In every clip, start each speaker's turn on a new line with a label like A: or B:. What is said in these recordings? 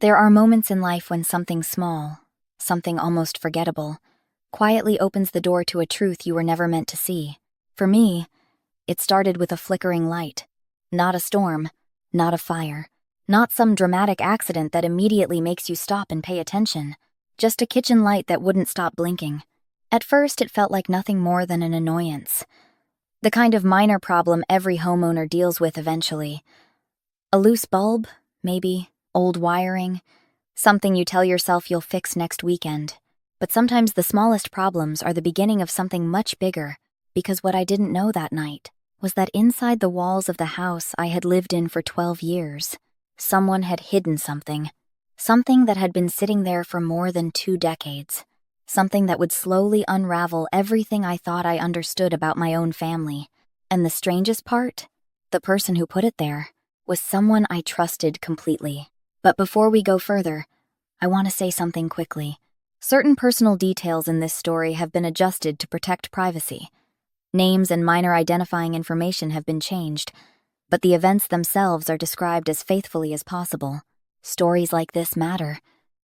A: There are moments in life when something small, something almost forgettable, quietly opens the door to a truth you were never meant to see. For me, it started with a flickering light. Not a storm, not a fire, not some dramatic accident that immediately makes you stop and pay attention. Just a kitchen light that wouldn't stop blinking. At first, it felt like nothing more than an annoyance. The kind of minor problem every homeowner deals with eventually. A loose bulb, maybe, old wiring, something you tell yourself you'll fix next weekend. But sometimes the smallest problems are the beginning of something much bigger, because what I didn't know that night was that inside the walls of the house I had lived in for 12 years, someone had hidden something. Something that had been sitting there for more than 2 decades. Something that would slowly unravel everything I thought I understood about my own family. And the strangest part? The person who put it there was someone I trusted completely. But before we go further, I want to say something quickly. Certain personal details in this story have been adjusted to protect privacy. Names and minor identifying information have been changed, but the events themselves are described as faithfully as possible. Stories like this matter,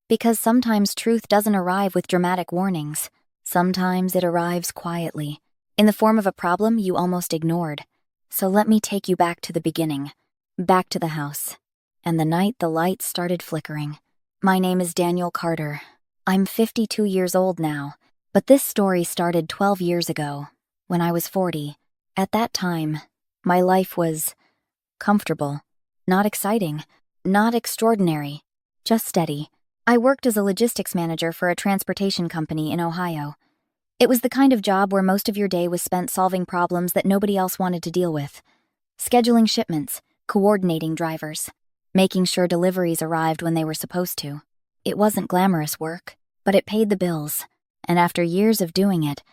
A: because sometimes truth doesn't arrive with dramatic warnings. Sometimes it arrives quietly, in the form of a problem you almost ignored. So let me take you back to the beginning, back to the house, and the night the lights started flickering. My name is Daniel Carter. I'm 52 years old now, but this story started 12 years ago, when I was 40. At that time, my life was comfortable, not exciting, not extraordinary, just steady. I worked as a logistics manager for a transportation company in Ohio. It was the kind of job where most of your day was spent solving problems that nobody else wanted to deal with. Scheduling shipments, coordinating drivers, making sure deliveries arrived when they were supposed to. It wasn't glamorous work, but it paid the bills. And after years of doing it,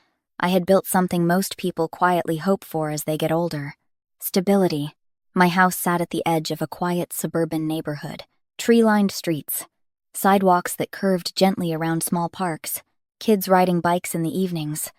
A: I had built something most people quietly hope for as they get older. Stability. My house sat at the edge of a quiet suburban neighborhood. Tree-lined streets, sidewalks that curved gently around small parks, kids riding bikes in the evenings,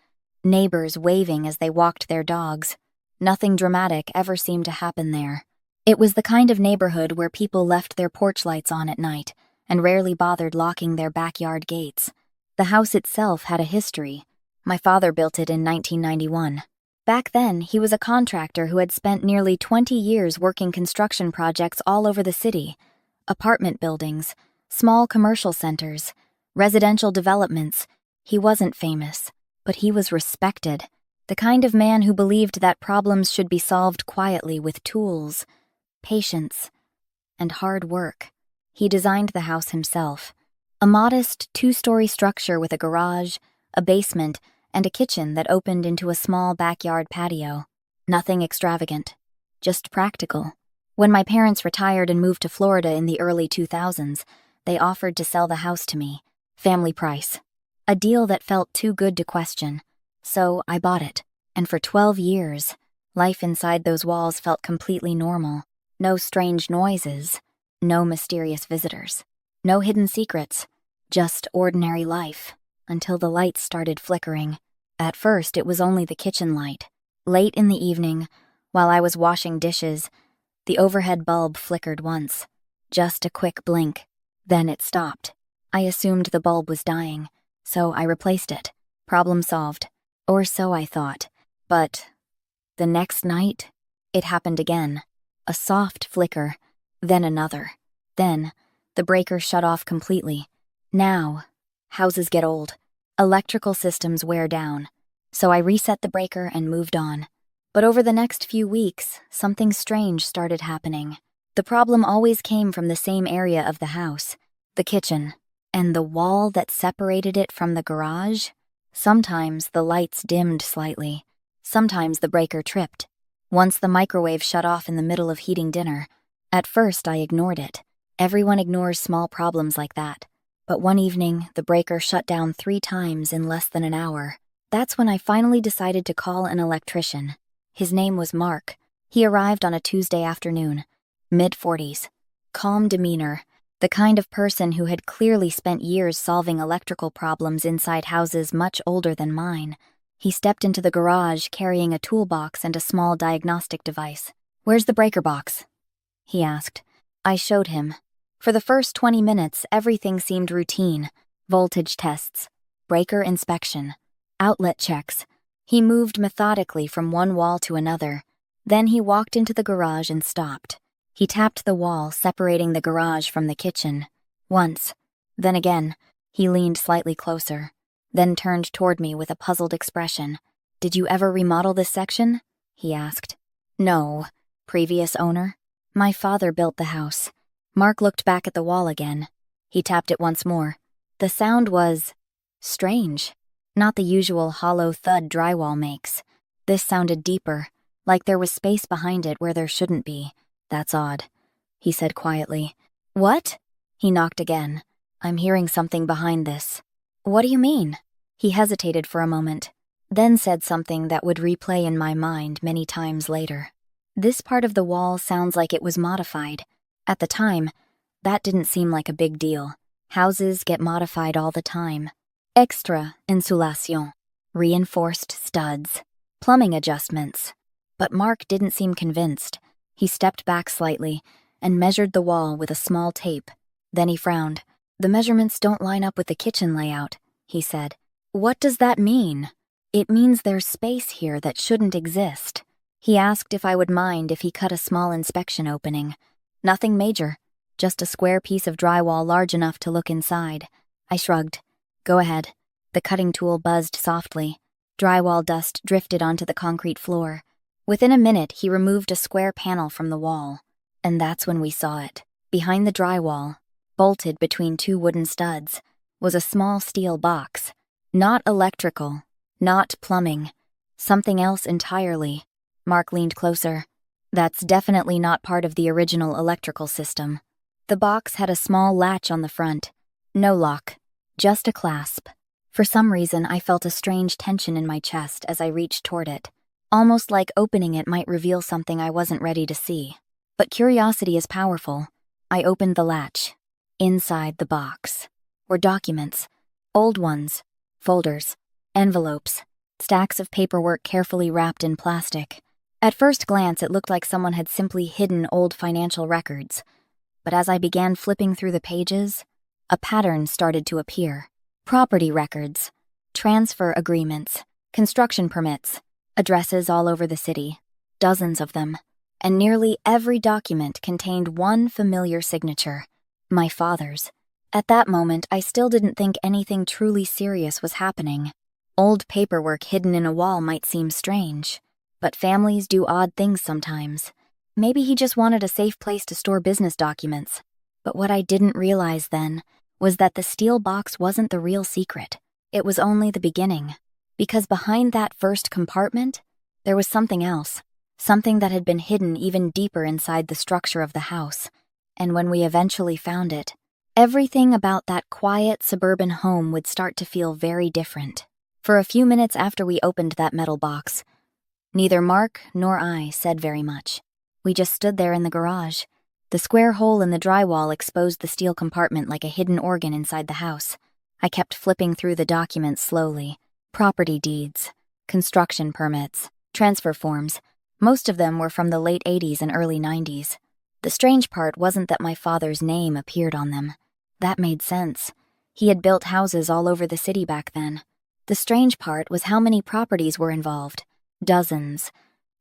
A: neighbors waving as they walked their dogs. Nothing dramatic ever seemed to happen there. It was the kind of neighborhood where people left their porch lights on at night and rarely bothered locking their backyard gates. The house itself had a history. My father built it in 1991. Back then, he was a contractor who had spent nearly 20 years working construction projects all over the city. Apartment buildings, small commercial centers, residential developments. He wasn't famous, but he was respected. The kind of man who believed that problems should be solved quietly with tools, patience, and hard work. He designed the house himself. A modest 2-story structure with a garage, a basement, and a kitchen that opened into a small backyard patio. Nothing extravagant, just practical. When my parents retired and moved to Florida in the early 2000s, they offered to sell the house to me, family price. A deal that felt too good to question. So I bought it, and for 12 years, life inside those walls felt completely normal. No strange noises, no mysterious visitors, no hidden secrets, just ordinary life, until the lights started flickering. At first, it was only the kitchen light. Late in the evening, while I was washing dishes, the overhead bulb flickered once. Just a quick blink. Then it stopped. I assumed the bulb was dying, so I replaced it. Problem solved. Or so I thought. But the next night, it happened again. A soft flicker, then another. Then, the breaker shut off completely. Now, houses get old. Electrical systems wear down. So I reset the breaker and moved on. But over the next few weeks, something strange started happening. The problem always came from the same area of the house, the kitchen, and the wall that separated it from the garage. Sometimes the lights dimmed slightly. Sometimes the breaker tripped. Once the microwave shut off in the middle of heating dinner. At first, I ignored it. Everyone ignores small problems like that. But one evening, the breaker shut down 3 times in less than an hour. That's when I finally decided to call an electrician. His name was Mark. He arrived on a Tuesday afternoon, mid-40s. Calm demeanor, the kind of person who had clearly spent years solving electrical problems inside houses much older than mine. He stepped into the garage carrying a toolbox and a small diagnostic device. "Where's the breaker box?" he asked. I showed him. For the first 20 minutes, everything seemed routine. Voltage tests, breaker inspection, outlet checks. He moved methodically from one wall to another. Then he walked into the garage and stopped. He tapped the wall, separating the garage from the kitchen. Once. Then again. He leaned slightly closer, then turned toward me with a puzzled expression. "Did you ever remodel this section?" he asked. "No. Previous owner? My father built the house." Mark looked back at the wall again. He tapped it once more. The sound was strange. Not the usual hollow thud drywall makes. This sounded deeper, like there was space behind it where there shouldn't be. "That's odd," he said quietly. "What?" He knocked again. "I'm hearing something behind this." "What do you mean?" He hesitated for a moment, then said something that would replay in my mind many times later. "This part of the wall sounds like it was modified. At the time, that didn't seem like a big deal. Houses get modified all the time. Extra insulation, reinforced studs, plumbing adjustments." But Mark didn't seem convinced. He stepped back slightly and measured the wall with a small tape. Then he frowned. "The measurements don't line up with the kitchen layout," he said. "What does that mean?" "It means there's space here that shouldn't exist." He asked if I would mind if he cut a small inspection opening. "Nothing major, just a square piece of drywall large enough to look inside." I shrugged. "Go ahead." The cutting tool buzzed softly. Drywall dust drifted onto the concrete floor. Within a minute, he removed a square panel from the wall. And that's when we saw it. Behind the drywall, bolted between two wooden studs, was a small steel box. Not electrical, not plumbing, something else entirely. Mark leaned closer. "That's definitely not part of the original electrical system." The box had a small latch on the front. No lock, just a clasp. For some reason, I felt a strange tension in my chest as I reached toward it, almost like opening it might reveal something I wasn't ready to see. But curiosity is powerful. I opened the latch. Inside the box were documents, old ones, folders, envelopes, stacks of paperwork carefully wrapped in plastic. At first glance, it looked like someone had simply hidden old financial records. But as I began flipping through the pages, a pattern started to appear. Property records, transfer agreements, construction permits, addresses all over the city, dozens of them, and nearly every document contained one familiar signature. My father's. At that moment, I still didn't think anything truly serious was happening. Old paperwork hidden in a wall might seem strange, but families do odd things sometimes. Maybe he just wanted a safe place to store business documents. But what I didn't realize then was that the steel box wasn't the real secret. It was only the beginning. Because behind that first compartment, there was something else. Something that had been hidden even deeper inside the structure of the house. And when we eventually found it, everything about that quiet suburban home would start to feel very different. For a few minutes after we opened that metal box, neither Mark nor I said very much. We just stood there in the garage. The square hole in the drywall exposed the steel compartment like a hidden organ inside the house. I kept flipping through the documents slowly. Property deeds, construction permits, transfer forms. Most of them were from the late 80s and early 90s. The strange part wasn't that my father's name appeared on them. That made sense. He had built houses all over the city back then. The strange part was how many properties were involved. Dozens.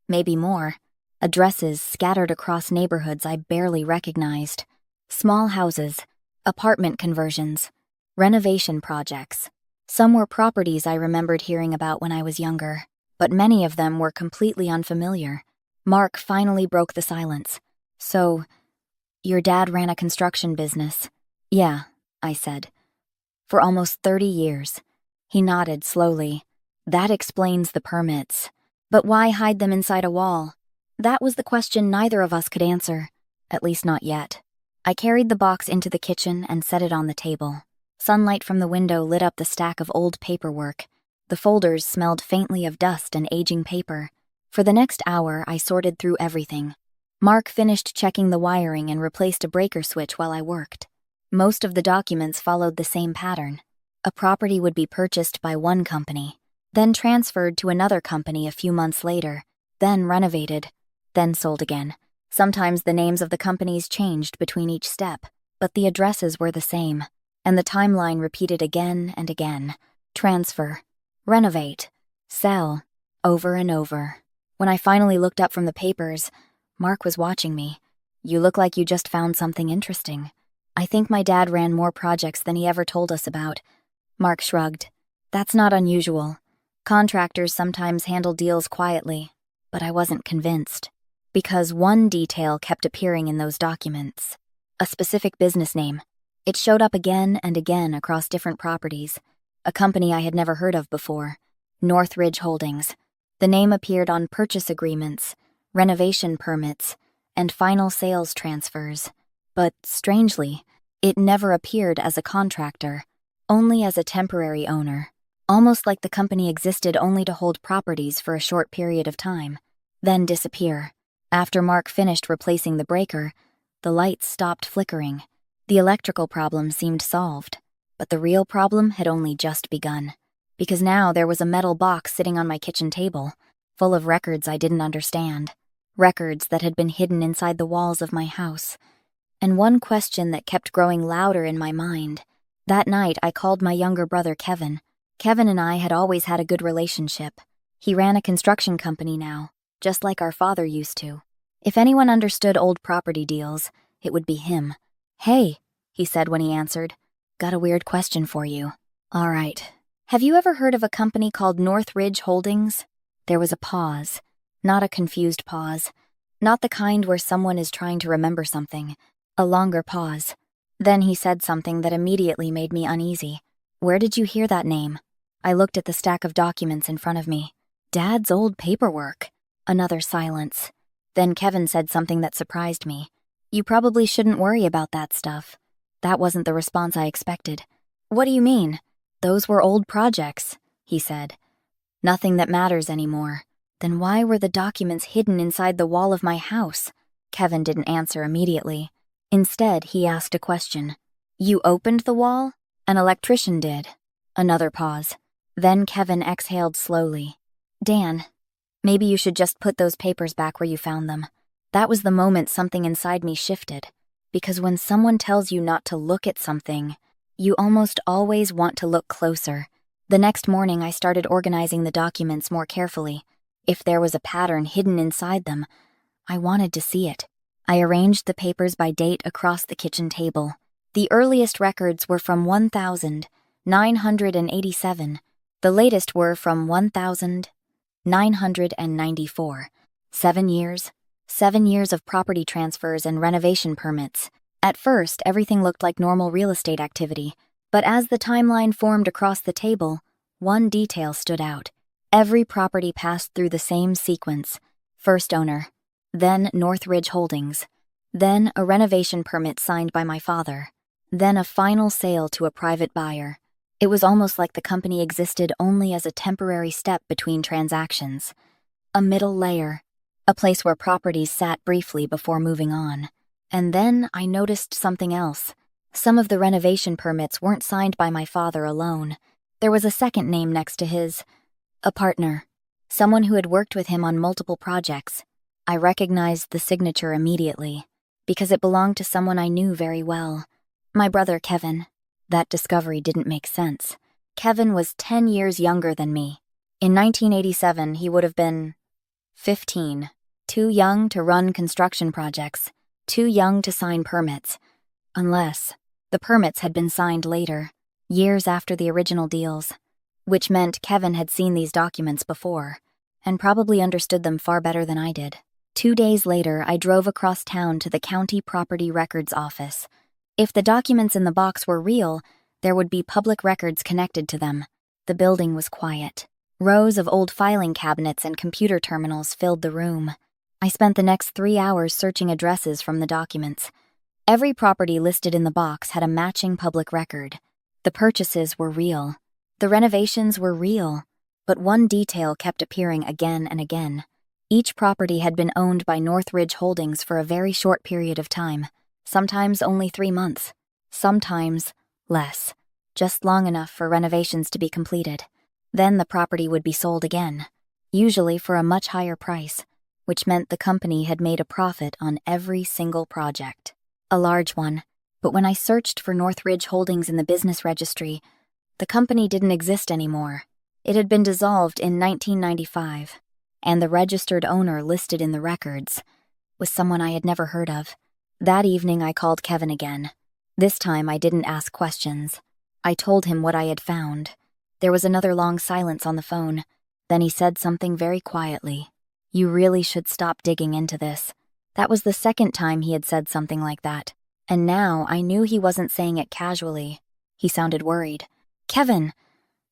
A: Maybe more. Addresses scattered across neighborhoods I barely recognized. Small houses, apartment conversions, renovation projects. Some were properties I remembered hearing about when I was younger, but many of them were completely unfamiliar. Mark finally broke the silence. "So, your dad ran a construction business?" "Yeah," I said. "For almost 30 years. He nodded slowly. "That explains the permits. But why hide them inside a wall?" That was the question neither of us could answer, at least not yet. I carried the box into the kitchen and set it on the table. Sunlight from the window lit up the stack of old paperwork. The folders smelled faintly of dust and aging paper. For the next hour, I sorted through everything. Mark finished checking the wiring and replaced a breaker switch while I worked. Most of the documents followed the same pattern. A property would be purchased by one company, then transferred to another company a few months later, then renovated, then sold again. Sometimes the names of the companies changed between each step. but the addresses were the same, and the timeline repeated again and again. Transfer, renovate, sell, over and over. When I finally looked up from the papers, Mark was watching me. "You look like you just found something interesting." "I think my dad ran more projects than he ever told us about." Mark shrugged. "That's not unusual. Contractors sometimes handle deals quietly." But I wasn't convinced. Because one detail kept appearing in those documents. A specific business name. It showed up again and again across different properties. A company I had never heard of before. Northridge Holdings. The name appeared on purchase agreements, renovation permits, and final sales transfers. But strangely, it never appeared as a contractor, only as a temporary owner. Almost like the company existed only to hold properties for a short period of time, then disappear. After Mark finished replacing the breaker, the lights stopped flickering. The electrical problem seemed solved, but the real problem had only just begun. Because now there was a metal box sitting on my kitchen table, full of records I didn't understand. Records that had been hidden inside the walls of my house. And one question that kept growing louder in my mind. That night I called my younger brother Kevin. Kevin and I had always had a good relationship. He ran a construction company now, just like our father used to. If anyone understood old property deals, it would be him. "Hey," he said when he answered. "Got a weird question for you." "All right. Have you ever heard of a company called Northridge Holdings?" There was a pause. Not a confused pause. Not the kind where someone is trying to remember something. A longer pause. Then he said something that immediately made me uneasy. "Where did you hear that name?" I looked at the stack of documents in front of me. Dad's old paperwork. Another silence. Then Kevin said something that surprised me. "You probably shouldn't worry about that stuff." That wasn't the response I expected. "What do you mean?" "Those were old projects," he said. "Nothing that matters anymore." Then why were the documents hidden inside the wall of my house? Kevin didn't answer immediately. Instead, he asked a question. "You opened the wall?" "An electrician did." Another pause. Then Kevin exhaled slowly. "Dan, maybe you should just put those papers back where you found them." That was the moment something inside me shifted. Because when someone tells you not to look at something, you almost always want to look closer. The next morning, I started organizing the documents more carefully. If there was a pattern hidden inside them, I wanted to see it. I arranged the papers by date across the kitchen table. The earliest records were from 1987. The latest were from 1994. 7 years. 7 years of property transfers and renovation permits. At first, everything looked like normal real estate activity, but as the timeline formed across the table, one detail stood out. Every property passed through the same sequence. First owner, then Northridge Holdings, then a renovation permit signed by my father, then a final sale to a private buyer. It was almost like the company existed only as a temporary step between transactions. A middle layer, a place where properties sat briefly before moving on. And then I noticed something else. Some of the renovation permits weren't signed by my father alone. There was a second name next to his. A partner. Someone who had worked with him on multiple projects. I recognized the signature immediately, because it belonged to someone I knew very well. My brother Kevin. That discovery didn't make sense. Kevin was 10 years younger than me. In 1987, he would have been 15. Too young to run construction projects. Too young to sign permits. Unless the permits had been signed later, years after the original deals. Which meant Kevin had seen these documents before, and probably understood them far better than I did. 2 days later, I drove across town to the county property records office. If the documents in the box were real, there would be public records connected to them. The building was quiet. Rows of old filing cabinets and computer terminals filled the room. I spent the next 3 hours searching addresses from the documents. Every property listed in the box had a matching public record. The purchases were real. The renovations were real. But one detail kept appearing again and again. Each property had been owned by Northridge Holdings for a very short period of time. Sometimes only 3 months. Sometimes less. Just long enough for renovations to be completed. Then the property would be sold again. Usually for a much higher price, which meant the company had made a profit on every single project. A large one. But when I searched for Northridge Holdings in the business registry, the company didn't exist anymore. It had been dissolved in 1995, and the registered owner listed in the records was someone I had never heard of. That evening I called Kevin again. This time I didn't ask questions. I told him what I had found. There was another long silence on the phone. Then he said something very quietly. "You really should stop digging into this." That was the second time he had said something like that. And now I knew he wasn't saying it casually. He sounded worried. "Kevin,"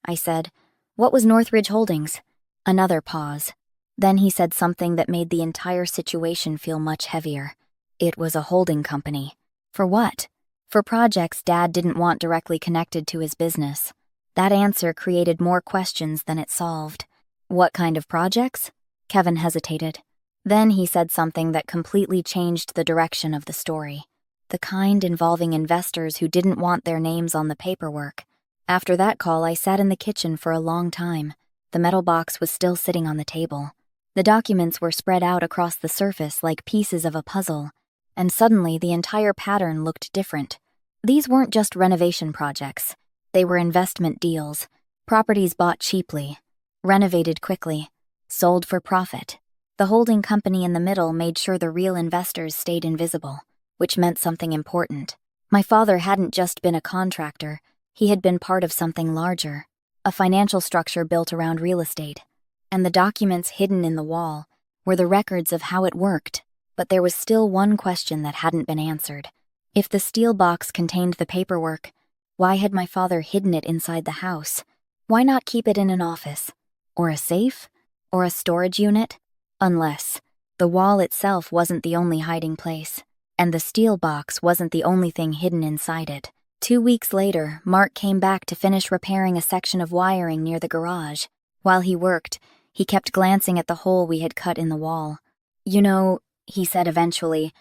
A: I said, "what was Northridge Holdings?" Another pause. Then he said something that made the entire situation feel much heavier. It was a holding company. For what? For projects Dad didn't want directly connected to his business. That answer created more questions than it solved. What kind of projects? Kevin hesitated. Then he said something that completely changed the direction of the story. The kind involving investors who didn't want their names on the paperwork. After that call, I sat in the kitchen for a long time. The metal box was still sitting on the table. The documents were spread out across the surface like pieces of a puzzle, and suddenly the entire pattern looked different. These weren't just renovation projects. They were investment deals, properties bought cheaply, renovated quickly, sold for profit. The holding company in the middle made sure the real investors stayed invisible, which meant something important. My father hadn't just been a contractor, he had been part of something larger, a financial structure built around real estate. And the documents hidden in the wall were the records of how it worked. But there was still one question that hadn't been answered. If the steel box contained the paperwork, why had my father hidden it inside the house? Why not keep it in an office? Or a safe? Or a storage unit? Unless the wall itself wasn't the only hiding place, and the steel box wasn't the only thing hidden inside it. 2 weeks later, Mark came back to finish repairing a section of wiring near the garage. While he worked, he kept glancing at the hole we had cut in the wall. "You know," he said eventually,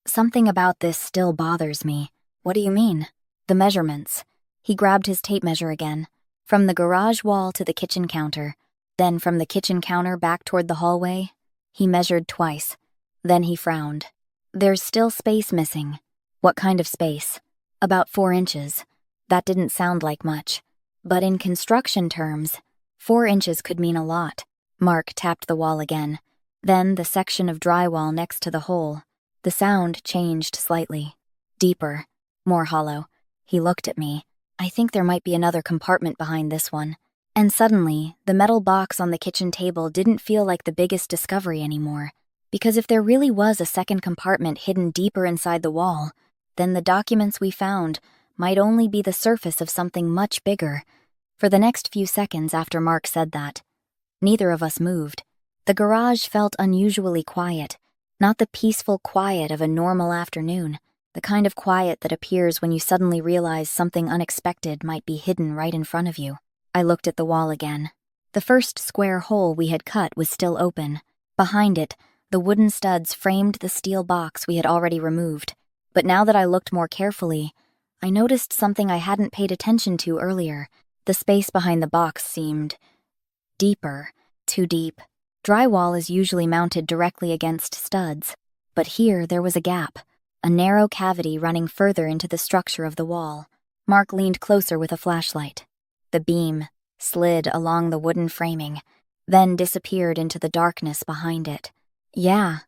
A: "something about this still bothers me." "What do you mean?" "The measurements." He grabbed his tape measure again. From the garage wall to the kitchen counter, then from the kitchen counter back toward the hallway. He measured twice. Then he frowned. "There's still space missing." "What kind of space?" "About 4 inches. That didn't sound like much. But in construction terms, 4 inches could mean a lot." Mark tapped the wall again. Then the section of drywall next to the hole. The sound changed slightly. Deeper. More hollow. He looked at me. "I think there might be another compartment behind this one." And suddenly, the metal box on the kitchen table didn't feel like the biggest discovery anymore. Because if there really was a second compartment hidden deeper inside the wall, then the documents we found might only be the surface of something much bigger. For the next few seconds after Mark said that, neither of us moved. The garage felt unusually quiet, not the peaceful quiet of a normal afternoon, the kind of quiet that appears when you suddenly realize something unexpected might be hidden right in front of you. I looked at the wall again. The first square hole we had cut was still open. Behind it, the wooden studs framed the steel box we had already removed. But now that I looked more carefully, I noticed something I hadn't paid attention to earlier. The space behind the box seemed deeper, too deep. Drywall is usually mounted directly against studs, but here there was a gap, a narrow cavity running further into the structure of the wall. Mark leaned closer with a flashlight. The beam slid along the wooden framing, then disappeared into the darkness behind it. "Yeah,"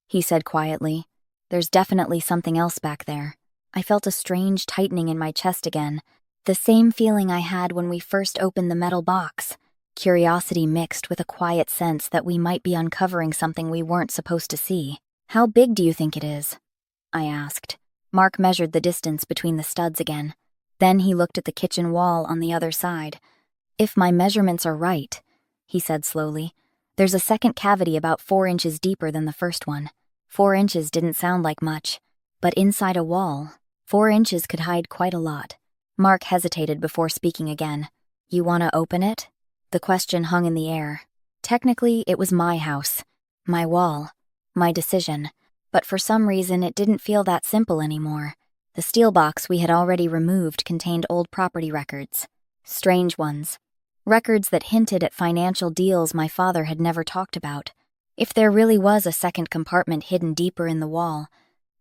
A: he said quietly. "There's definitely something else back there." I felt a strange tightening in my chest again, the same feeling I had when we first opened the metal box. Curiosity mixed with a quiet sense that we might be uncovering something we weren't supposed to see. "How big do you think it is?" I asked. Mark measured the distance between the studs again. Then he looked at the kitchen wall on the other side. "If my measurements are right," he said slowly, "there's a second cavity about 4 inches deeper than the first one." 4 inches didn't sound like much, but inside a wall, 4 inches could hide quite a lot. Mark hesitated before speaking again. "You want to open it?" The question hung in the air. Technically, it was my house, my wall, my decision, but for some reason it didn't feel that simple anymore. The steel box we had already removed contained old property records. Strange ones. Records that hinted at financial deals my father had never talked about. If there really was a second compartment hidden deeper in the wall,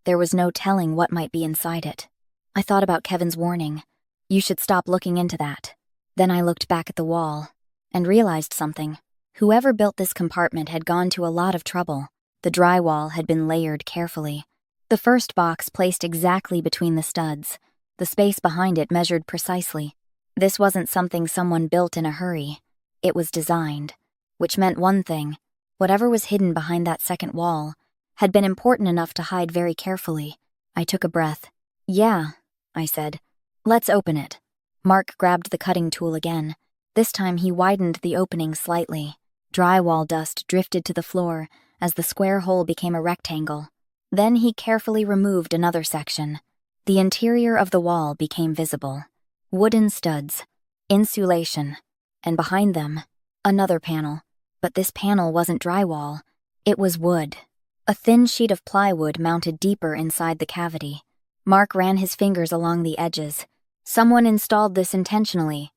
A: there was no telling what might be inside it. I thought about Kevin's warning. You should stop looking into that. Then I looked back at the wall and realized something. Whoever built this compartment had gone to a lot of trouble. The drywall had been layered carefully. The first box placed exactly between the studs. The space behind it measured precisely. This wasn't something someone built in a hurry. It was designed, which meant one thing. Whatever was hidden behind that second wall had been important enough to hide very carefully. I took a breath. Yeah, I said. Let's open it. Mark grabbed the cutting tool again. This time he widened the opening slightly. Drywall dust drifted to the floor as the square hole became a rectangle. Then he carefully removed another section. The interior of the wall became visible. Wooden studs, insulation, and behind them, another panel. But this panel wasn't drywall. It was wood. A thin sheet of plywood mounted deeper inside the cavity. Mark ran his fingers along the edges. Someone installed this intentionally,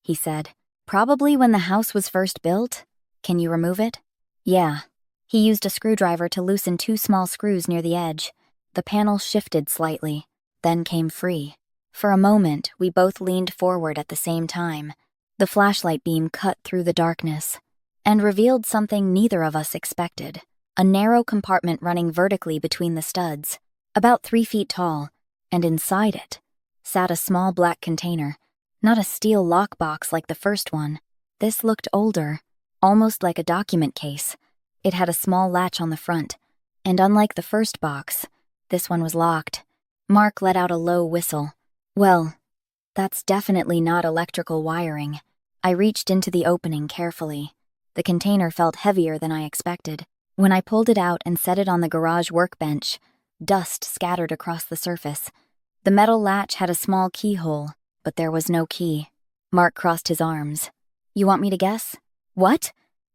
A: he said. Probably when the house was first built. Can you remove it? Yeah. He used a screwdriver to loosen 2 small screws near the edge. The panel shifted slightly, then came free. For a moment, we both leaned forward at the same time. The flashlight beam cut through the darkness and revealed something neither of us expected. A narrow compartment running vertically between the studs, about 3 feet tall, and inside it sat a small black container, not a steel lockbox like the first one. This looked older, almost like a document case. It had a small latch on the front, and unlike the first box, this one was locked. Mark let out a low whistle. Well, that's definitely not electrical wiring. I reached into the opening carefully. The container felt heavier than I expected. When I pulled it out and set it on the garage workbench, dust scattered across the surface. The metal latch had a small keyhole, but there was no key. Mark crossed his arms. You want me to guess? What?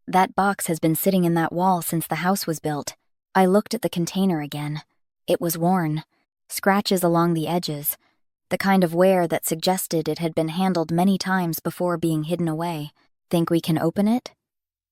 A: That box has been sitting in that wall since the house was built. I looked at the container again. It was worn. Scratches along the edges. The kind of wear that suggested it had been handled many times before being hidden away. Think we can open it?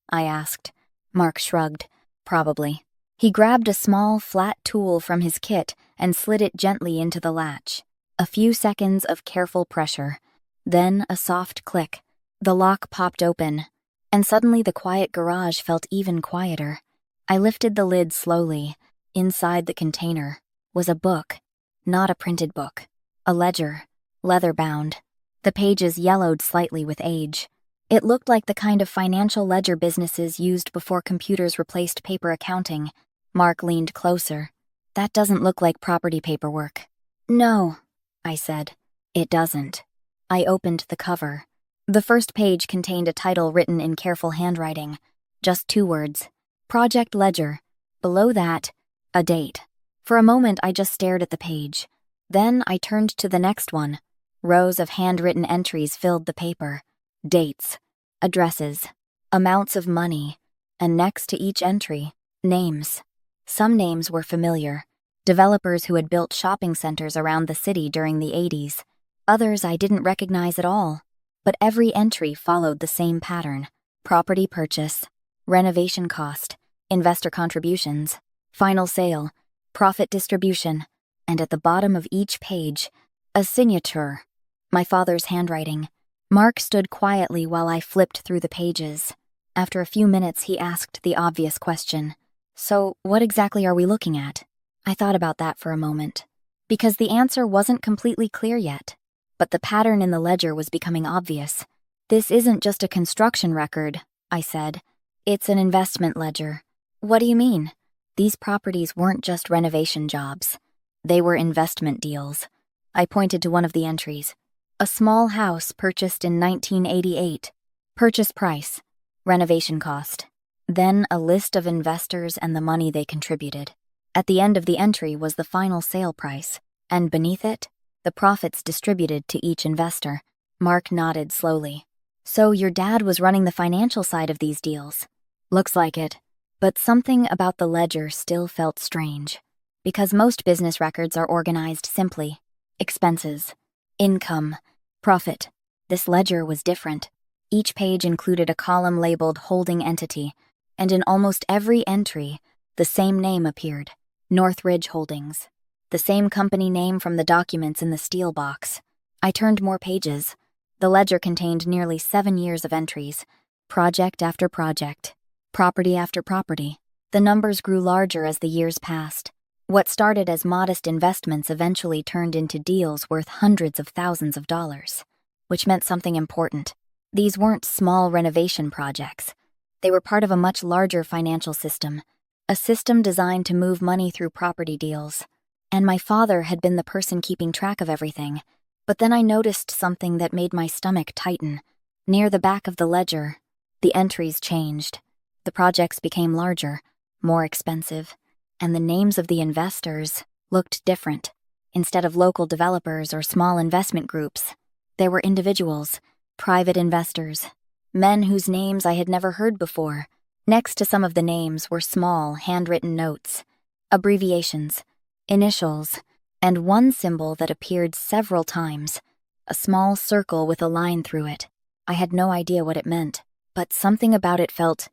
A: I asked. Mark shrugged. Probably. He grabbed a small, flat tool from his kit and slid it gently into the latch. A few seconds of careful pressure. Then a soft click. The lock popped open, and suddenly the quiet garage felt even quieter. I lifted the lid slowly. Inside the container was a book. Not a printed book. A ledger. Leather-bound. The pages yellowed slightly with age. It looked like the kind of financial ledger businesses used before computers replaced paper accounting. Mark leaned closer. That doesn't look like property paperwork. No, I said. It doesn't. I opened the cover. The first page contained a title written in careful handwriting. Just 2 words. Project Ledger. Below that, a date. For a moment, I just stared at the page. Then I turned to the next one. Rows of handwritten entries filled the paper. Dates, addresses, amounts of money, and next to each entry, names. Some names were familiar. Developers who had built shopping centers around the city during the 80s. Others I didn't recognize at all. But every entry followed the same pattern. Property purchase, renovation cost, investor contributions, final sale, profit distribution, and at the bottom of each page, a signature. My father's handwriting. Mark stood quietly while I flipped through the pages. After a few minutes, he asked the obvious question. So, what exactly are we looking at? I thought about that for a moment. Because the answer wasn't completely clear yet. But the pattern in the ledger was becoming obvious. This isn't just a construction record, I said. It's an investment ledger. What do you mean? These properties weren't just renovation jobs. They were investment deals. I pointed to one of the entries. A small house purchased in 1988. Purchase price. Renovation cost. Then a list of investors and the money they contributed. At the end of the entry was the final sale price, and beneath it, the profits distributed to each investor. Mark nodded slowly. So your dad was running the financial side of these deals? Looks like it. But something about the ledger still felt strange. Because most business records are organized simply. Expenses, income, profit. This ledger was different. Each page included a column labeled holding entity, and in almost every entry, the same name appeared, Northridge Holdings. the same company name from the documents in the steel box. I turned more pages. The ledger contained nearly 7 years of entries, project after project, property after property. The numbers grew larger as the years passed. What started as modest investments eventually turned into deals worth hundreds of thousands of dollars, which meant something important. These weren't small renovation projects. They were part of a much larger financial system, a system designed to move money through property deals. And my father had been the person keeping track of everything. But then I noticed something that made my stomach tighten. Near the back of the ledger, the entries changed. The projects became larger, more expensive, and the names of the investors looked different. Instead of local developers or small investment groups, there were individuals, private investors, men whose names I had never heard before. Next to some of the names were small, handwritten notes, abbreviations, initials, and one symbol that appeared several times, a small circle with a line through it. I had no idea what it meant, but something about it felt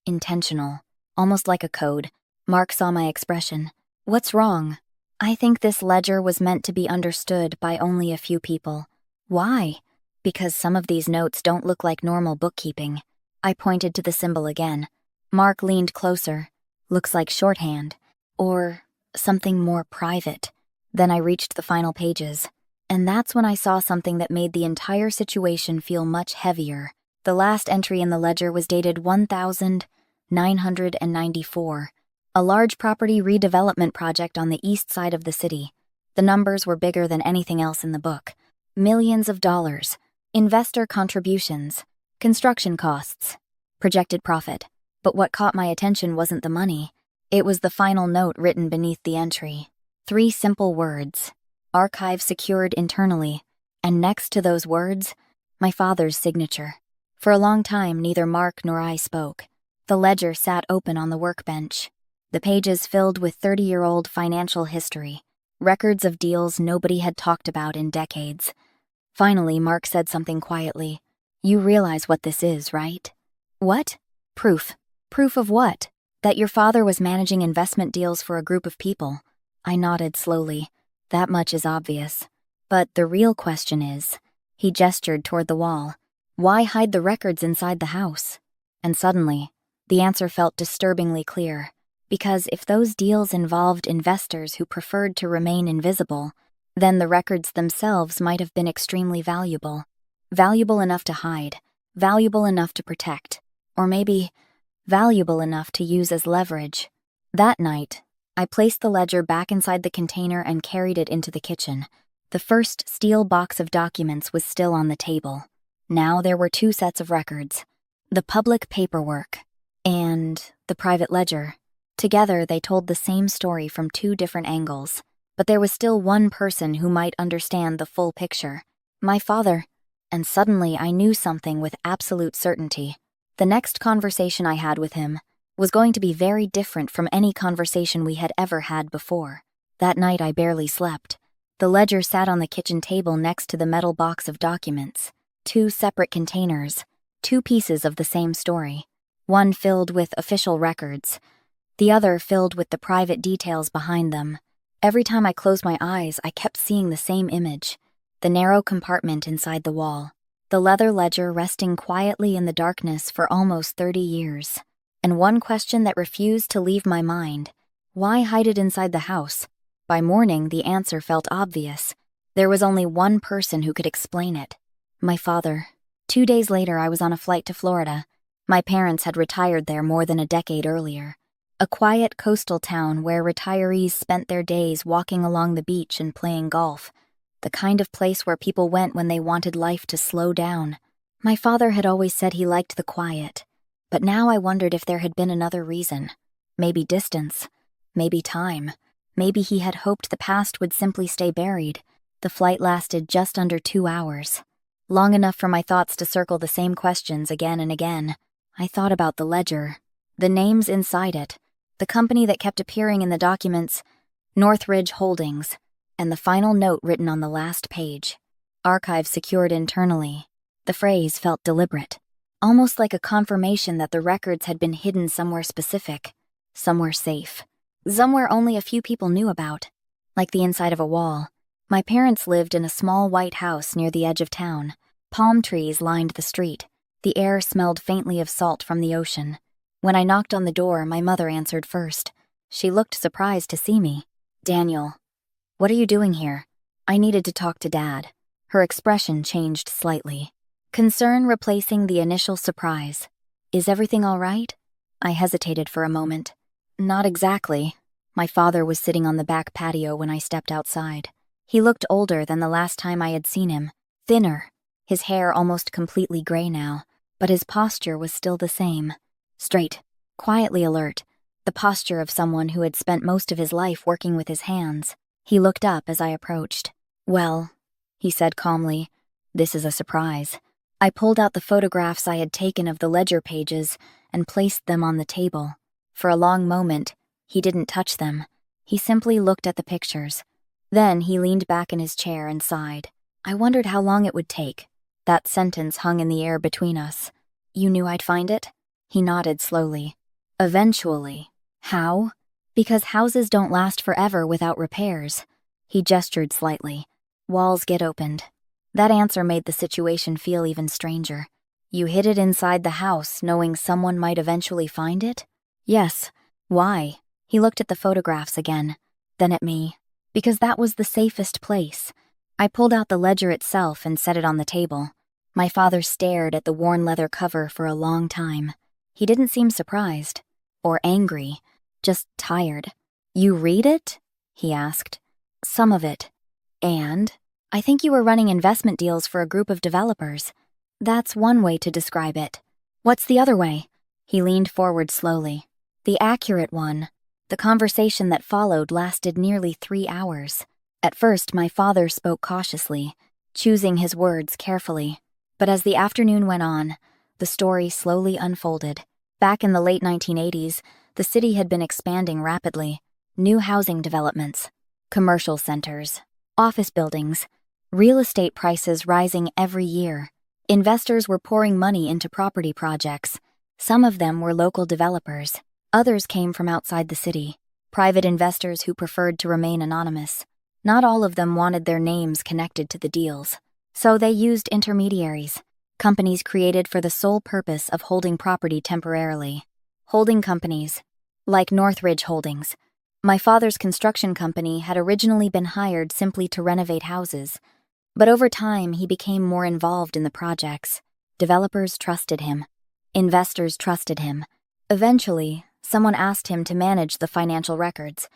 A: intentional, almost like a code. Mark saw my expression. "What's wrong?" "I think this ledger was meant to be understood by only a few people." "Why?" "Because some of these notes don't look like normal bookkeeping." I pointed to the symbol again. Mark leaned closer. "Looks like shorthand, or something more private." Then I reached the final pages, and that's when I saw something that made the entire situation feel much heavier. The last entry in the ledger was dated 1994, a large property redevelopment project on the east side of the city. The numbers were bigger than anything else in the book. Millions of dollars, investor contributions, construction costs, projected profit. But what caught my attention wasn't the money. It was the final note written beneath the entry. 3 simple words: "Archive secured internally," and next to those words, my father's signature. For a long time, neither Mark nor I spoke. The ledger sat open on the workbench, the pages filled with 30-year-old financial history, records of deals nobody had talked about in decades. Finally, Mark said something quietly. "You realize what this is, right?" "What?" "Proof." "Proof of what?" "That your father was managing investment deals for a group of people." I nodded slowly. "That much is obvious. But the real question is," he gestured toward the wall, "why hide the records inside the house?" And suddenly, the answer felt disturbingly clear. Because if those deals involved investors who preferred to remain invisible, then the records themselves might have been extremely valuable. Valuable enough to hide, valuable enough to protect, or maybe valuable enough to use as leverage. That night, I placed the ledger back inside the container and carried it into the kitchen. The first steel box of documents was still on the table. Now there were 2 sets of records: the public paperwork and the private ledger. Together, they told the same story from 2 different angles. But there was still one person who might understand the full picture: my father. And suddenly I knew something with absolute certainty. The next conversation I had with him was going to be very different from any conversation we had ever had before. That night I barely slept. The ledger sat on the kitchen table next to the metal box of documents. 2 separate containers, 2 pieces of the same story. One filled with official records, the other filled with the private details behind them. Every time I closed my eyes, I kept seeing the same image: the narrow compartment inside the wall, the leather ledger resting quietly in the darkness for almost 30 years. And one question that refused to leave my mind: why hide it inside the house? By morning, the answer felt obvious. There was only one person who could explain it: my father. 2 days later, I was on a flight to Florida. My parents had retired there more than a decade earlier. A quiet coastal town where retirees spent their days walking along the beach and playing golf. The kind of place where people went when they wanted life to slow down. My father had always said he liked the quiet. But now I wondered if there had been another reason. Maybe distance. Maybe time. Maybe he had hoped the past would simply stay buried. The flight lasted just under 2 hours. Long enough for my thoughts to circle the same questions again and again. I thought about the ledger, the names inside it, the company that kept appearing in the documents, Northridge Holdings, and the final note written on the last page: "Archive secured internally." The phrase felt deliberate, almost like a confirmation that the records had been hidden somewhere specific, somewhere safe, somewhere only a few people knew about. like the inside of a wall. My parents lived in a small white house near the edge of town. Palm trees lined the street. The air smelled faintly of salt from the ocean. When I knocked on the door, my mother answered first. She looked surprised to see me. "Daniel, what are you doing here?" I needed to talk to Dad. Her expression changed slightly. Concern replacing the initial surprise. "Is everything all right?" I hesitated for a moment. "Not exactly." My father was sitting on the back patio when I stepped outside. He looked older than the last time I had seen him, thinner, his hair almost completely gray now, but his posture was still the same. Straight, quietly alert, the posture of someone who had spent most of his life working with his hands. He looked up as I approached. "Well," he said calmly, "this is a surprise." I pulled out the photographs I had taken of the ledger pages and placed them on the table. For a long moment, he didn't touch them. He simply looked at the pictures. Then he leaned back in his chair and sighed. I wondered how long it would take. That sentence hung in the air between us. "You knew I'd find it?" He nodded slowly. "Eventually." "How?" "Because houses don't last forever without repairs." He gestured slightly. "Walls get opened." That answer made the situation feel even stranger. "You hid it inside the house, knowing someone might eventually find it?" "Yes." "Why?" He looked at the photographs again, then at me. "Because that was the safest place." I pulled out the ledger itself and set it on the table. My father stared at the worn leather cover for a long time. He didn't seem surprised or angry, just tired. "You read it?" he asked. "Some of it." "And?" "I think you were running investment deals for a group of developers." "That's one way to describe it." "What's the other way?" He leaned forward slowly. "The accurate one." The conversation that followed lasted nearly 3 hours. At first, my father spoke cautiously, choosing his words carefully. But as the afternoon went on, the story slowly unfolded. Back in the late 1980s, the city had been expanding rapidly. New housing developments, commercial centers, office buildings, real estate prices rising every year. Investors were pouring money into property projects. Some of them were local developers. Others came from outside the city, private investors who preferred to remain anonymous. Not all of them wanted their names connected to the deals. So they used intermediaries, companies created for the sole purpose of holding property temporarily. Holding companies, like Northridge Holdings. My father's construction company had originally been hired simply to renovate houses, but over time he became more involved in the projects. Developers trusted him. Investors trusted him. Eventually, someone asked him to manage the financial records,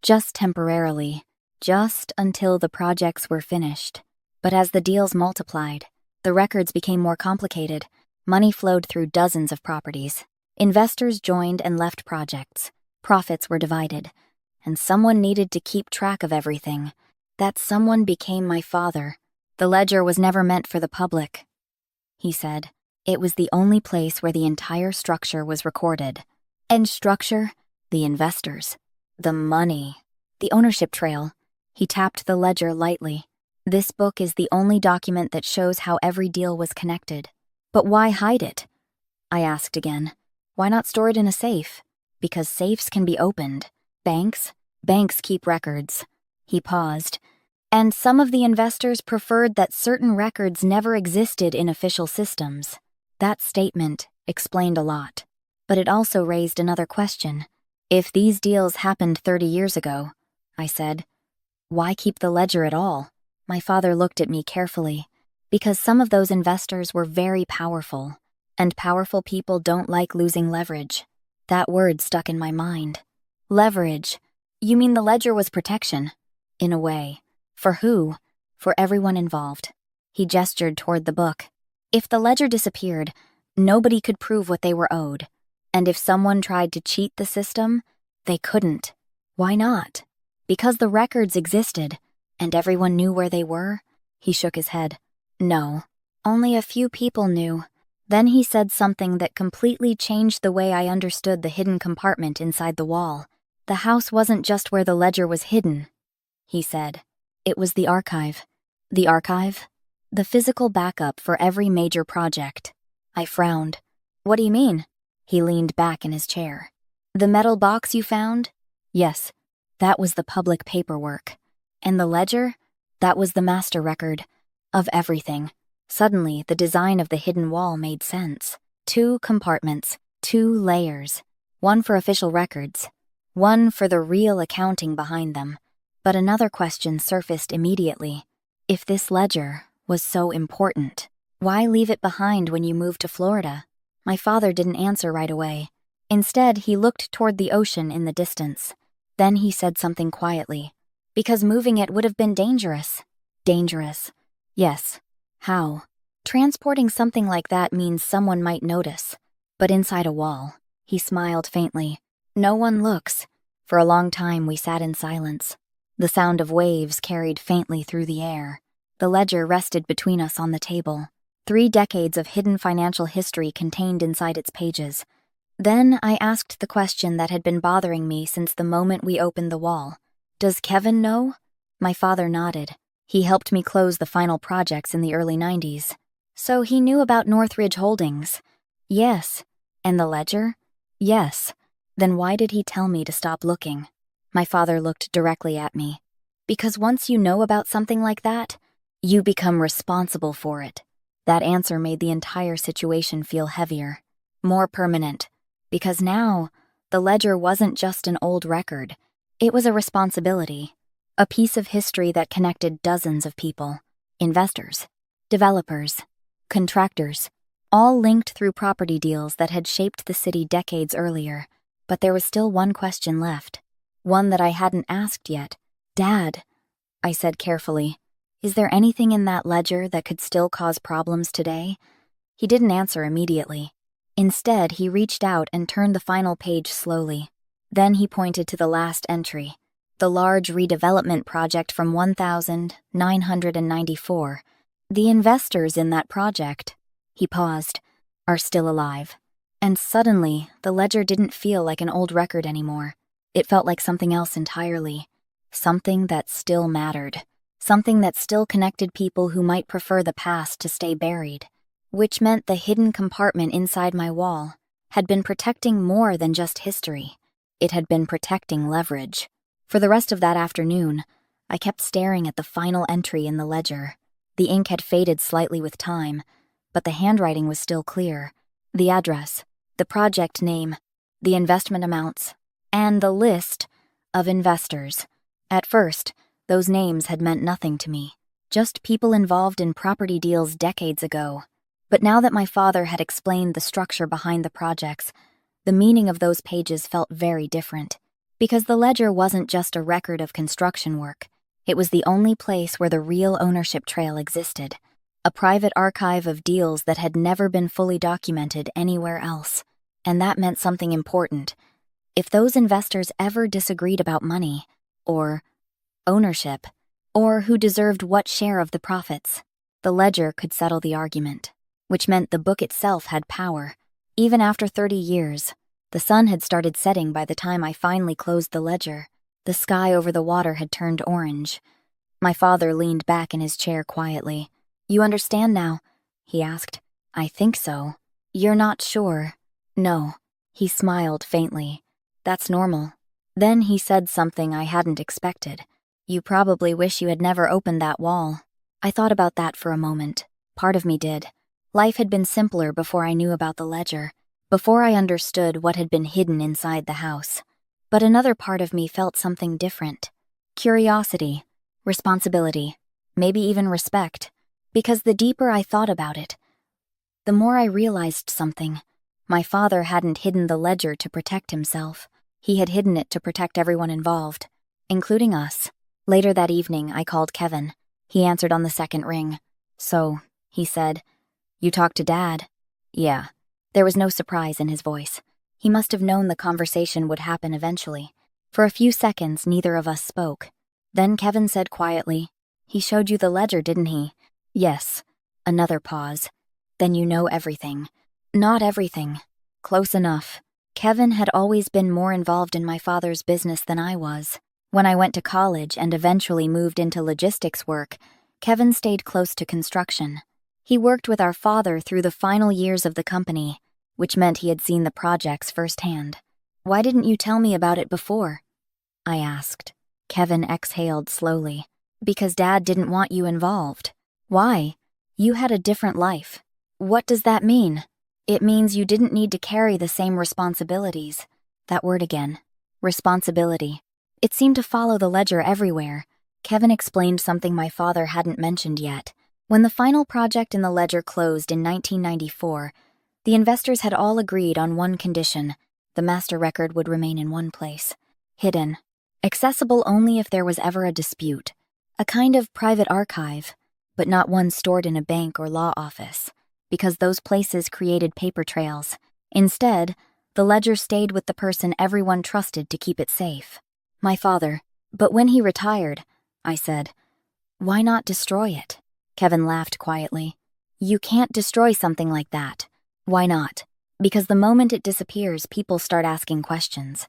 A: just temporarily, just until the projects were finished. But as the deals multiplied, the records became more complicated. Money flowed through dozens of properties. Investors joined and left projects. Profits were divided. And someone needed to keep track of everything. That someone became my father. "The ledger was never meant for the public," he said. "It was the only place where the entire structure was recorded." And structure? The investors. The money. The ownership trail. He tapped the ledger lightly. "This book is the only document that shows how every deal was connected." "But why hide it?" I asked again. "Why not store it in a safe?" "Because safes can be opened. Banks keep records." He paused. "And some of the investors preferred that certain records never existed in official systems." That statement explained a lot. But it also raised another question. "If these deals happened 30 years ago," I said, "why keep the ledger at all?" My father looked at me carefully. "Because some of those investors were very powerful, and powerful people don't like losing leverage." That word stuck in my mind. Leverage. "You mean the ledger was protection?" "In a way." "For who?" "For everyone involved." He gestured toward the book. "If the ledger disappeared, nobody could prove what they were owed. And if someone tried to cheat the system, they couldn't." "Why not?" "Because the records existed, and everyone knew where they were." He shook his head. "No, only a few people knew." Then he said something that completely changed the way I understood the hidden compartment inside the wall. "The house wasn't just where the ledger was hidden," he said. "It was the archive." "The archive?" "The physical backup for every major project." I frowned. "What do you mean?" He leaned back in his chair. "The metal box you found?" "Yes, that was the public paperwork. And the ledger? That was the master record of everything. Suddenly, the design of the hidden wall made sense. 2 compartments, 2 layers. One for official records, one for the real accounting behind them. But another question surfaced immediately. If this ledger was so important, why leave it behind when you moved to Florida? My father didn't answer right away. Instead, he looked toward the ocean in the distance. Then he said something quietly. Because moving it would have been dangerous. Dangerous. Yes. How? Transporting something like that means someone might notice. But inside a wall, he smiled faintly. No one looks. For a long time, we sat in silence. The sound of waves carried faintly through the air. The ledger rested between us on the table. 3 decades of hidden financial history contained inside its pages. Then I asked the question that had been bothering me since the moment we opened the wall. Does Kevin know? My father nodded. He helped me close the final projects in the early 90s. So he knew about Northridge Holdings. Yes. And the ledger? Yes. Then why did he tell me to stop looking? My father looked directly at me. Because once you know about something like that, you become responsible for it. That answer made the entire situation feel heavier, more permanent. Because now, the ledger wasn't just an old record. It was a responsibility, a piece of history that connected dozens of people, investors, developers, contractors, all linked through property deals that had shaped the city decades earlier. But there was still one question left, one that I hadn't asked yet. Dad, I said carefully, is there anything in that ledger that could still cause problems today? He didn't answer immediately. Instead, he reached out and turned the final page slowly. Then he pointed to the last entry, the large redevelopment project from 1994. The investors in that project, he paused, are still alive. And suddenly, the ledger didn't feel like an old record anymore. It felt like something else entirely. Something that still mattered. Something that still connected people who might prefer the past to stay buried. Which meant the hidden compartment inside my wall had been protecting more than just history. It had been protecting leverage. For the rest of that afternoon, I kept staring at the final entry in the ledger. The ink had faded slightly with time, but the handwriting was still clear. The address, the project name, the investment amounts, and the list of investors. At first, those names had meant nothing to me, just people involved in property deals decades ago. But now that my father had explained the structure behind the projects, the meaning of those pages felt very different. Because the ledger wasn't just a record of construction work. It was the only place where the real ownership trail existed. A private archive of deals that had never been fully documented anywhere else. And that meant something important. If those investors ever disagreed about money, or ownership, or who deserved what share of the profits, the ledger could settle the argument. Which meant the book itself had power. Even after 30 years, the sun had started setting by the time I finally closed the ledger. The sky over the water had turned orange. My father leaned back in his chair quietly. You understand now? He asked. I think so. You're not sure? No. He smiled faintly. That's normal. Then he said something I hadn't expected. You probably wish you had never opened that wall. I thought about that for a moment. Part of me did. Life had been simpler before I knew about the ledger, before I understood what had been hidden inside the house. But another part of me felt something different. Curiosity, responsibility, maybe even respect. Because the deeper I thought about it, the more I realized something. My father hadn't hidden the ledger to protect himself. He had hidden it to protect everyone involved, including us. Later that evening, I called Kevin. He answered on the second ring. So, he said, you talked to Dad? Yeah. There was no surprise in his voice. He must have known the conversation would happen eventually. For a few seconds, neither of us spoke. Then Kevin said quietly, he showed you the ledger, didn't he? Yes. Another pause. Then you know everything. Not everything. Close enough. Kevin had always been more involved in my father's business than I was. When I went to college and eventually moved into logistics work, Kevin stayed close to construction. He worked with our father through the final years of the company, which meant he had seen the projects firsthand. Why didn't you tell me about it before? I asked. Kevin exhaled slowly. Because Dad didn't want you involved. Why? You had a different life. What does that mean? It means you didn't need to carry the same responsibilities. That word again. Responsibility. It seemed to follow the ledger everywhere. Kevin explained something my father hadn't mentioned yet. When the final project in the ledger closed in 1994, the investors had all agreed on one condition: the master record would remain in one place, hidden, accessible only if there was ever a dispute, a kind of private archive, but not one stored in a bank or law office, because those places created paper trails. Instead, the ledger stayed with the person everyone trusted to keep it safe. My father. But when he retired, I said, why not destroy it? Kevin laughed quietly. You can't destroy something like that. Why not? Because the moment it disappears, people start asking questions.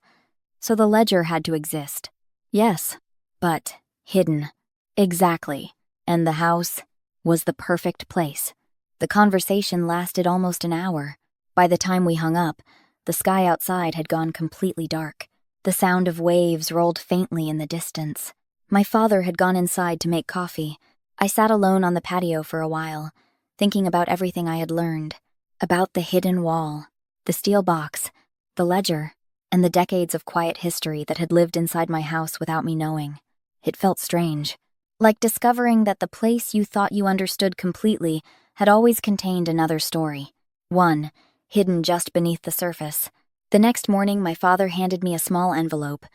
A: So the ledger had to exist. Yes, but hidden. Exactly. And the house was the perfect place. The conversation lasted almost an hour. By the time we hung up, the sky outside had gone completely dark. The sound of waves rolled faintly in the distance. My father had gone inside to make coffee. I sat alone on the patio for a while, thinking about everything I had learned, about the hidden wall, the steel box, the ledger, and the decades of quiet history that had lived inside my house without me knowing. It felt strange, like discovering that the place you thought you understood completely had always contained another story, one hidden just beneath the surface. The next morning, my father handed me a small envelope.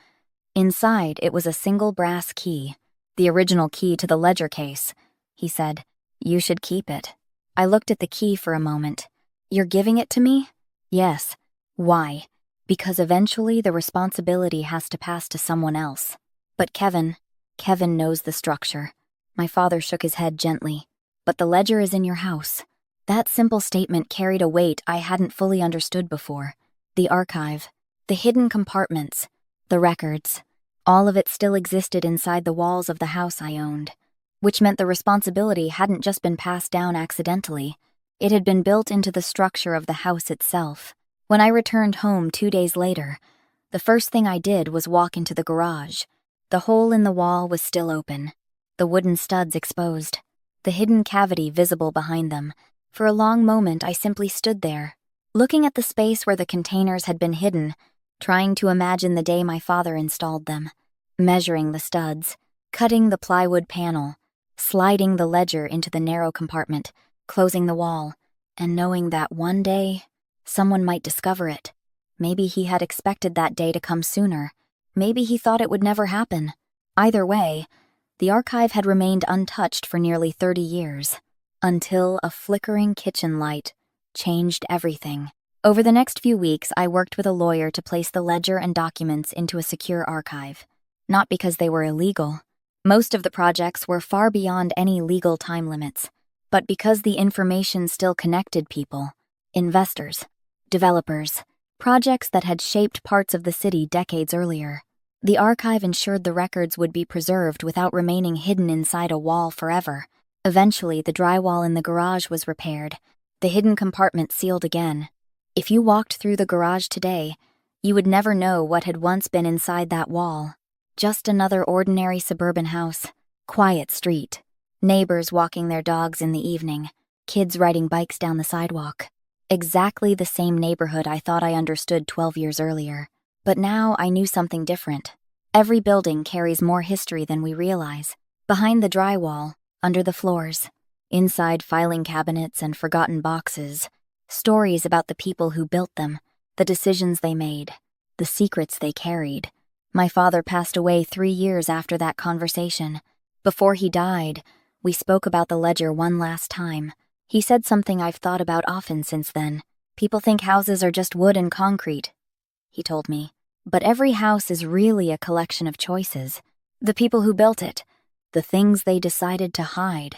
A: Inside, it was a single brass key, the original key to the ledger case. He said, you should keep it. I looked at the key for a moment. You're giving it to me? Yes. Why? Because eventually the responsibility has to pass to someone else. But Kevin knows the structure. My father shook his head gently. But the ledger is in your house. That simple statement carried a weight I hadn't fully understood before. The archive, the hidden compartments, the records, all of it still existed inside the walls of the house I owned, which meant the responsibility hadn't just been passed down accidentally. It had been built into the structure of the house itself. When I returned home 2 days later, the first thing I did was walk into the garage. The hole in the wall was still open, the wooden studs exposed, the hidden cavity visible behind them. For a long moment, I simply stood there, looking at the space where the containers had been hidden, trying to imagine the day my father installed them, measuring the studs, cutting the plywood panel, sliding the ledger into the narrow compartment, closing the wall, and knowing that one day, someone might discover it. Maybe he had expected that day to come sooner. Maybe he thought it would never happen. Either way, the archive had remained untouched for nearly 30 years, until a flickering kitchen light changed everything. Over the next few weeks, I worked with a lawyer to place the ledger and documents into a secure archive. Not because they were illegal. Most of the projects were far beyond any legal time limits, but because the information still connected people, investors, developers, projects that had shaped parts of the city decades earlier. The archive ensured the records would be preserved without remaining hidden inside a wall forever. Eventually, the drywall in the garage was repaired, the hidden compartment sealed again. If you walked through the garage today, you would never know what had once been inside that wall. Just another ordinary suburban house, quiet street, neighbors walking their dogs in the evening, kids riding bikes down the sidewalk. Exactly the same neighborhood I thought I understood 12 years earlier. But now I knew something different. Every building carries more history than we realize. Behind the drywall, under the floors, inside filing cabinets and forgotten boxes, stories about the people who built them, the decisions they made, the secrets they carried. My father passed away 3 years after that conversation. Before he died, we spoke about the ledger one last time. He said something I've thought about often since then. People think houses are just wood and concrete, he told me. But every house is really a collection of choices. The people who built it, the things they decided to hide,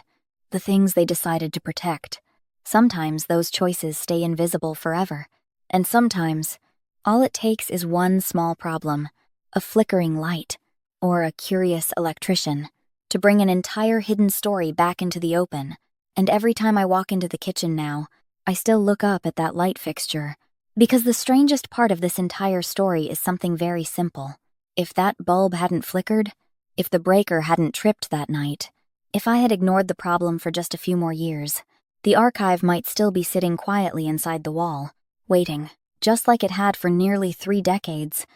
A: the things they decided to protect. Sometimes those choices stay invisible forever. And sometimes, all it takes is one small problem, a flickering light, or a curious electrician, to bring an entire hidden story back into the open. And every time I walk into the kitchen now, I still look up at that light fixture. Because the strangest part of this entire story is something very simple. If that bulb hadn't flickered, If the breaker hadn't tripped that night, if I had ignored the problem for just a few more years, the archive might still be sitting quietly inside the wall, waiting, just like it had for nearly 3 decades,